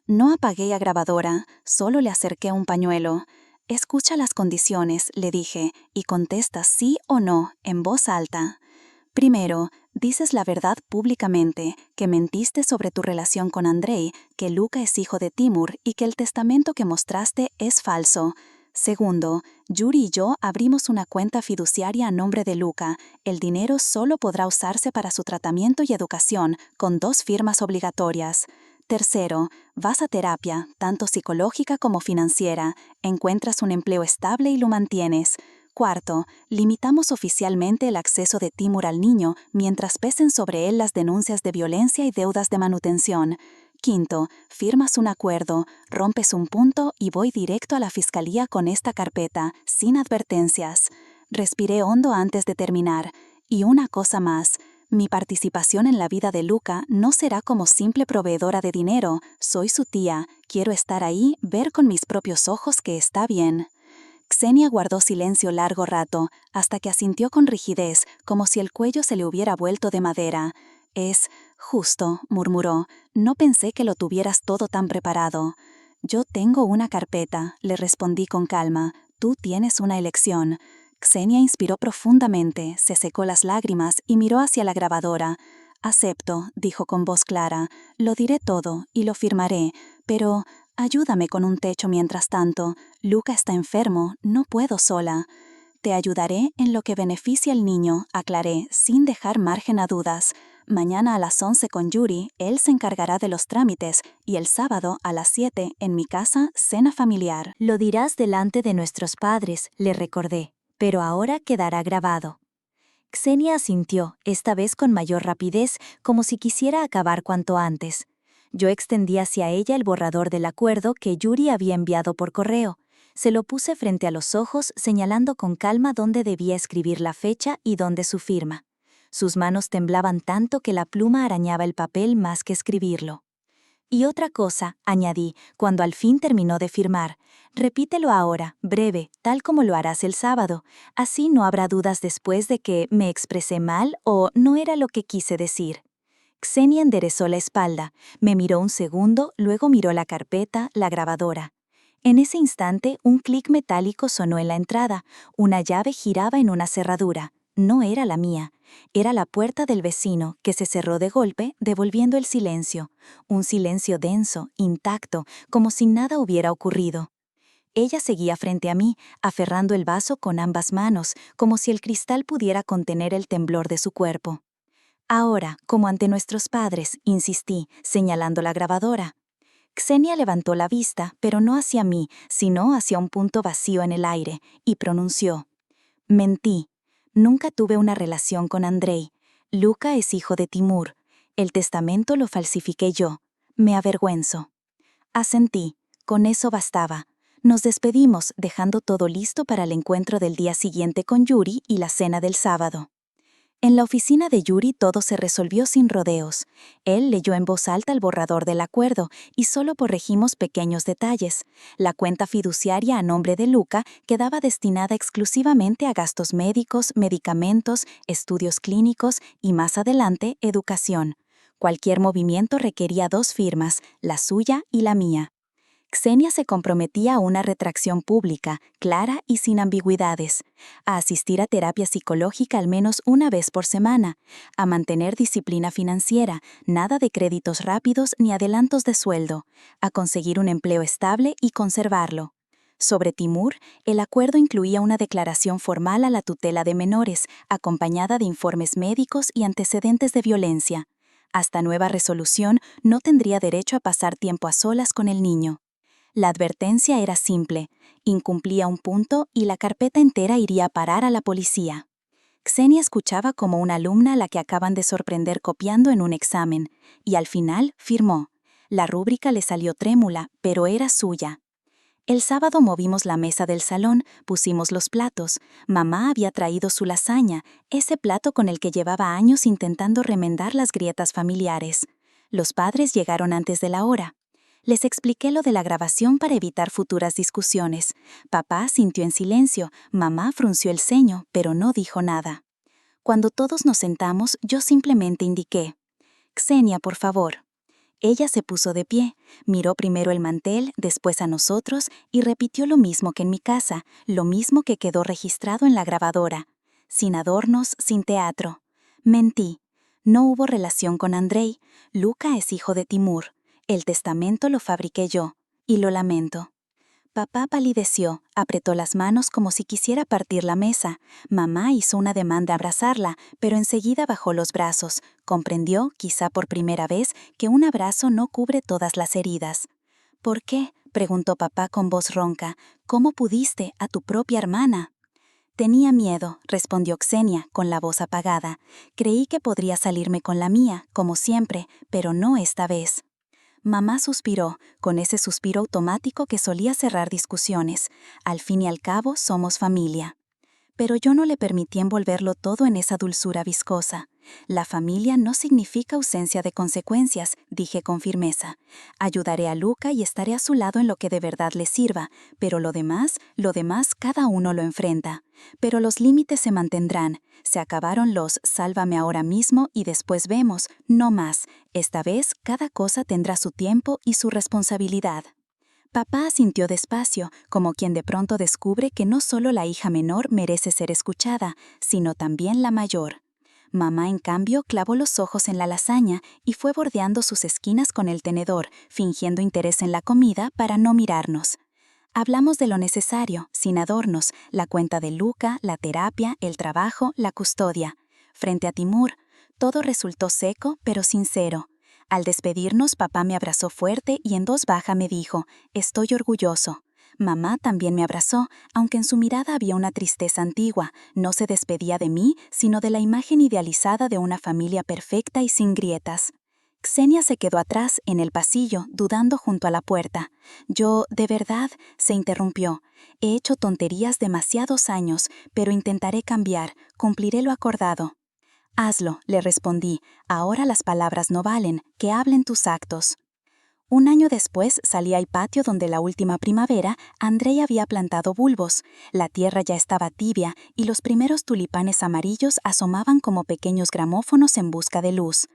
No apagué la grabadora, solo le acerqué un pañuelo. «Escucha las condiciones», le dije, «y contesta sí o no, en voz alta». Primero, dices la verdad públicamente, que mentiste sobre tu relación con Andrei, que Luca es hijo de Timur y que el testamento que mostraste es falso. Segundo, Yuri y yo abrimos una cuenta fiduciaria a nombre de Luca. El dinero solo podrá usarse para su tratamiento y educación, con 2 firmas obligatorias. Tercero, vas a terapia, tanto psicológica como financiera. Encuentras un empleo estable y lo mantienes. Cuarto, limitamos oficialmente el acceso de Timur al niño mientras pesen sobre él las denuncias de violencia y deudas de manutención. Quinto, firmas un acuerdo, rompes un punto y voy directo a la fiscalía con esta carpeta, sin advertencias. Respiré hondo antes de terminar. Y una cosa más. Mi participación en la vida de Luca no será como simple proveedora de dinero. Soy su tía. Quiero estar ahí, ver con mis propios ojos que está bien. Ksenia guardó silencio largo rato, hasta que asintió con rigidez, como si el cuello se le hubiera vuelto de madera. «Es justo», murmuró. «No pensé que lo tuvieras todo tan preparado». «Yo tengo una carpeta», le respondí con calma. «Tú tienes una elección». Ksenia inspiró profundamente, se secó las lágrimas y miró hacia la grabadora. «Acepto», dijo con voz clara. «Lo diré todo y lo firmaré, pero ayúdame con un techo mientras tanto. Luca está enfermo, no puedo sola». «Te ayudaré en lo que beneficie al niño», aclaré, sin dejar margen a dudas. «Mañana a las 11 con Yuri, él se encargará de los trámites, y el sábado a las 7, en mi casa, cena familiar». Lo dirás delante de nuestros padres, le recordé, pero ahora quedará grabado. Ksenia asintió, esta vez con mayor rapidez, como si quisiera acabar cuanto antes. Yo extendí hacia ella el borrador del acuerdo que Yuri había enviado por correo. Se lo puse frente a los ojos, señalando con calma dónde debía escribir la fecha y dónde su firma. Sus manos temblaban tanto que la pluma arañaba el papel más que escribirlo. «Y otra cosa», añadí, cuando al fin terminó de firmar. «Repítelo ahora, breve, tal como lo harás el sábado. Así no habrá dudas después de que me expresé mal o no era lo que quise decir». Ksenia enderezó la espalda, me miró un segundo, luego miró la carpeta, la grabadora. En ese instante, un clic metálico sonó en la entrada. Una llave giraba en una cerradura. No era la mía. Era la puerta del vecino, que se cerró de golpe, devolviendo el silencio. Un silencio denso, intacto, como si nada hubiera ocurrido. Ella seguía frente a mí, aferrando el vaso con ambas manos, como si el cristal pudiera contener el temblor de su cuerpo. «Ahora, como ante nuestros padres», insistí, señalando la grabadora. Ksenia levantó la vista, pero no hacia mí, sino hacia un punto vacío en el aire, y pronunció: «Mentí. Nunca tuve una relación con Andrei. Luca es hijo de Timur. El testamento lo falsifiqué yo. Me avergüenzo». Asentí. Con eso bastaba. Nos despedimos, dejando todo listo para el encuentro del día siguiente con Yuri y la cena del sábado. En la oficina de Yuri todo se resolvió sin rodeos. Él leyó en voz alta el borrador del acuerdo y solo corregimos pequeños detalles. La cuenta fiduciaria a nombre de Luca quedaba destinada exclusivamente a gastos médicos, medicamentos, estudios clínicos y, más adelante, educación. Cualquier movimiento requería 2 firmas, la suya y la mía. Ksenia se comprometía a una retracción pública, clara y sin ambigüedades, a asistir a terapia psicológica al menos una vez por semana, a mantener disciplina financiera, nada de créditos rápidos ni adelantos de sueldo, a conseguir un empleo estable y conservarlo. Sobre Timur, el acuerdo incluía una declaración formal a la tutela de menores, acompañada de informes médicos y antecedentes de violencia. Hasta nueva resolución, no tendría derecho a pasar tiempo a solas con el niño. La advertencia era simple: incumplía un punto y la carpeta entera iría a parar a la policía. Ksenia escuchaba como una alumna a la que acaban de sorprender copiando en un examen, y al final firmó. La rúbrica le salió trémula, pero era suya. El sábado movimos la mesa del salón, pusimos los platos. Mamá había traído su lasaña, ese plato con el que llevaba años intentando remendar las grietas familiares. Los padres llegaron antes de la hora. Les expliqué lo de la grabación para evitar futuras discusiones. Papá sintió en silencio, mamá frunció el ceño, pero no dijo nada. Cuando todos nos sentamos, yo simplemente indiqué: «Ksenia, por favor». Ella se puso de pie, miró primero el mantel, después a nosotros, y repitió lo mismo que en mi casa, lo mismo que quedó registrado en la grabadora. Sin adornos, sin teatro. Mentí. No hubo relación con Andrei. Luca es hijo de Timur. El testamento lo fabriqué yo, y lo lamento. Papá palideció, apretó las manos como si quisiera partir la mesa. Mamá hizo una demanda a abrazarla, pero enseguida bajó los brazos. Comprendió, quizá por primera vez, que un abrazo no cubre todas las heridas. «¿Por qué?», preguntó papá con voz ronca. «¿Cómo pudiste, a tu propia hermana?». Tenía miedo, respondió Xenia, con la voz apagada. Creí que podría salirme con la mía, como siempre, pero no esta vez. Mamá suspiró, con ese suspiro automático que solía cerrar discusiones. Al fin y al cabo, somos familia. Pero yo no le permití envolverlo todo en esa dulzura viscosa. La familia no significa ausencia de consecuencias, dije con firmeza. Ayudaré a Luca y estaré a su lado en lo que de verdad le sirva, pero lo demás cada uno lo enfrenta. Pero los límites se mantendrán. Se acabaron los sálvame ahora mismo y después vemos, no más. Esta vez cada cosa tendrá su tiempo y su responsabilidad. Papá asintió despacio, como quien de pronto descubre que no solo la hija menor merece ser escuchada, sino también la mayor. Mamá, en cambio, clavó los ojos en la lasaña y fue bordeando sus esquinas con el tenedor, fingiendo interés en la comida para no mirarnos. Hablamos de lo necesario, sin adornos, la cuenta de Luca, la terapia, el trabajo, la custodia. Frente a Timur, todo resultó seco pero sincero. Al despedirnos, papá me abrazó fuerte y en voz baja me dijo, «Estoy orgulloso». Mamá también me abrazó, aunque en su mirada había una tristeza antigua. No se despedía de mí, sino de la imagen idealizada de una familia perfecta y sin grietas. Xenia se quedó atrás, en el pasillo, dudando junto a la puerta. Yo, de verdad, se interrumpió. He hecho tonterías demasiados años, pero intentaré cambiar, cumpliré lo acordado. Hazlo, le respondí. Ahora las palabras no valen, que hablen tus actos. Un año después salí al patio donde la última primavera Andrei había plantado bulbos. La tierra ya estaba tibia y los primeros tulipanes amarillos asomaban como pequeños gramófonos en busca de luz.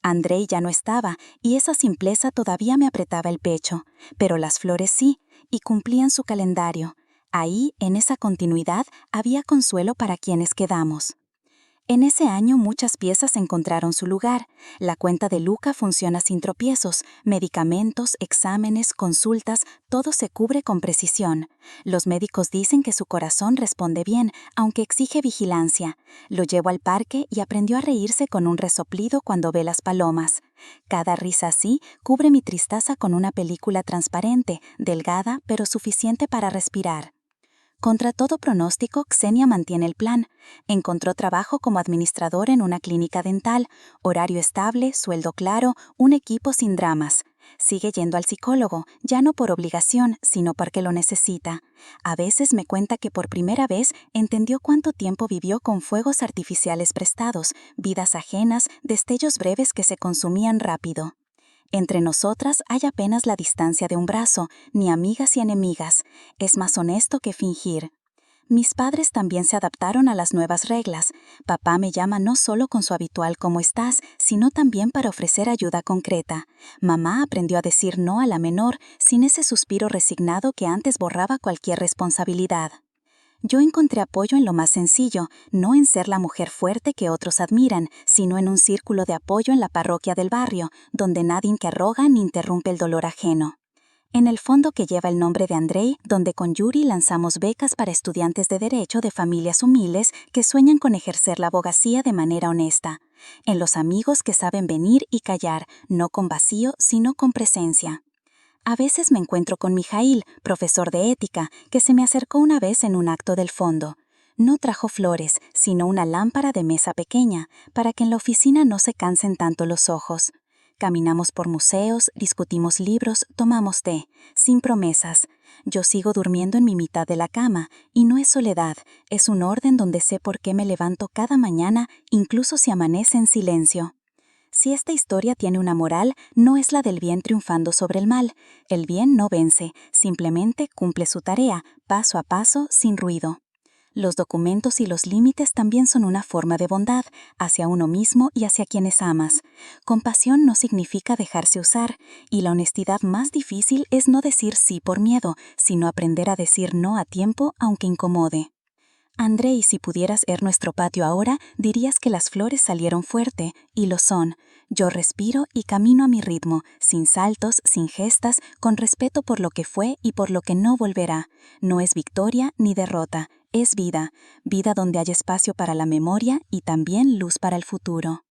Andrei ya no estaba y esa simpleza todavía me apretaba el pecho, pero las flores sí, y cumplían su calendario. Ahí, en esa continuidad, había consuelo para quienes quedamos. En ese año muchas piezas encontraron su lugar. La cuenta de Luca funciona sin tropiezos. Medicamentos, exámenes, consultas, todo se cubre con precisión. Los médicos dicen que su corazón responde bien, aunque exige vigilancia. Lo llevo al parque y aprendió a reírse con un resoplido cuando ve las palomas. Cada risa así cubre mi tristeza con una película transparente, delgada pero suficiente para respirar. Contra todo pronóstico, Xenia mantiene el plan. Encontró trabajo como administrador en una clínica dental, horario estable, sueldo claro, un equipo sin dramas. Sigue yendo al psicólogo, ya no por obligación, sino porque lo necesita. A veces me cuenta que por primera vez entendió cuánto tiempo vivió con fuegos artificiales prestados, vidas ajenas, destellos breves que se consumían rápido. Entre nosotras hay apenas la distancia de un brazo, ni amigas y enemigas. Es más honesto que fingir. Mis padres también se adaptaron a las nuevas reglas. Papá me llama no solo con su habitual «¿Cómo estás?», sino también para ofrecer ayuda concreta. Mamá aprendió a decir no a la menor, sin ese suspiro resignado que antes borraba cualquier responsabilidad. Yo encontré apoyo en lo más sencillo, no en ser la mujer fuerte que otros admiran, sino en un círculo de apoyo en la parroquia del barrio, donde nadie interroga ni interrumpe el dolor ajeno. En el fondo que lleva el nombre de Andrei, donde con Yuri lanzamos becas para estudiantes de derecho de familias humildes que sueñan con ejercer la abogacía de manera honesta. En los amigos que saben venir y callar, no con vacío, sino con presencia. A veces me encuentro con Mijail, profesor de ética, que se me acercó una vez en un acto del fondo. No trajo flores, sino una lámpara de mesa pequeña, para que en la oficina no se cansen tanto los ojos. Caminamos por museos, discutimos libros, tomamos té, sin promesas. Yo sigo durmiendo en mi mitad de la cama, y no es soledad, es un orden donde sé por qué me levanto cada mañana, incluso si amanece en silencio. Si esta historia tiene una moral, no es la del bien triunfando sobre el mal. El bien no vence, simplemente cumple su tarea, paso a paso, sin ruido. Los documentos y los límites también son una forma de bondad, hacia uno mismo y hacia quienes amas. Compasión no significa dejarse usar, y la honestidad más difícil es no decir sí por miedo, sino aprender a decir no a tiempo, aunque incomode. Andrei, si pudieras ver nuestro patio ahora, dirías que las flores salieron fuerte, y lo son. Yo respiro y camino a mi ritmo, sin saltos, sin gestas, con respeto por lo que fue y por lo que no volverá. No es victoria ni derrota, es vida. Vida donde hay espacio para la memoria y también luz para el futuro.